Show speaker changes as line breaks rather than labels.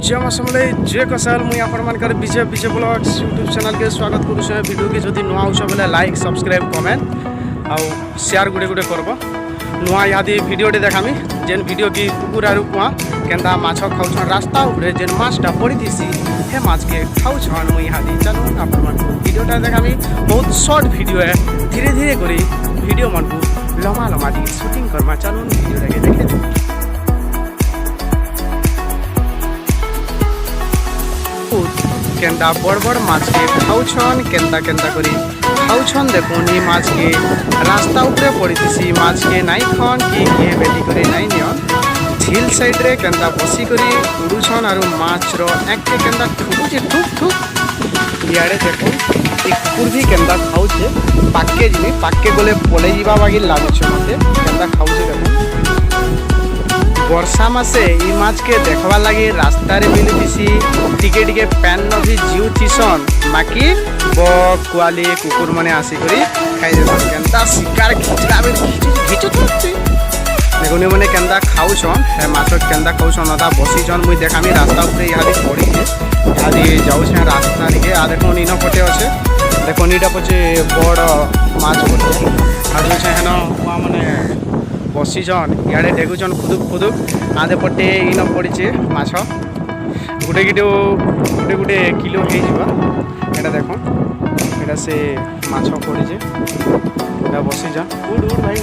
जय माँ समले जय कसाल मुई आपनकर Vijay Vijay blogs YouTube channel के स्वागत करुछ। वीडियो के जदि नुआ हो बोले लाइक सब्सक्राइब कमेंट आउ शेयर गुटे गुटे करब। नुआ इहादी वीडियोटे देखामी जेन वीडियो की कुकुर आरु कुआ केन्दा माछ खाउछन रास्ता उपरे जेन माछटा पड़ीथीसी हे माछ के खाउछन। मुई इहादी चलो आपन वीडियोटा देखामी। बहुत शॉर्ट वीडियो है, धीरे धीरे करी वीडियो मन को लम्बा लम्बा दी शूटिंग करमा। चलो वीडियो के देखे केन्दा बड़ बड़ माछ के खाउछन केन्दा केन्दा करी खाउछन। देखुन ई माछ के रास्ता उपरे पड़ीथीसी माछ के नाई खन कि किए बेटी करे नाई नियन झील साइड रे केन्दा बसी करी उड़ुछन आरु माछ रो एक के केन्दा ठुकुचे ठुक ठुक। इयाड़े देखुन ई कुकुर भी केन्दा खाउछे पाक्के जिनी पाक्के गले पले जीवा बागी लागुछे मते केन्दा खाउछे। देखुन वर्षा मासे ई माछ के देखवा लगी रास्ता रे मिलुथीसी टिके टिके पैन न भी जीव थीसन बाकी बक कुआली कुकुर माने आसी करी खाइ देसन। केन्दा शिकार खिचला बे खिचुथुथि देखुनी माने केन्दा खाउछन हे माछ केन्दा खाउछन अदा बसीछन। मुई देखामी रास्ता ऊपर इहादी पड़ी है इहादी जाउछे रास्ता रे आ देखुन इन पटे अछि देखुन इटा पछे बड़ माछ पटे आ जोछे हेनो कुआ माने बसीछन इे डेगुचन खुदुक खुदुक आधे पटे इन पड़े माछ गुटे गुटे गुटे गुटे किलो हो देख एटा से माछ पड़े बसीछन। उड़ उड़ भाई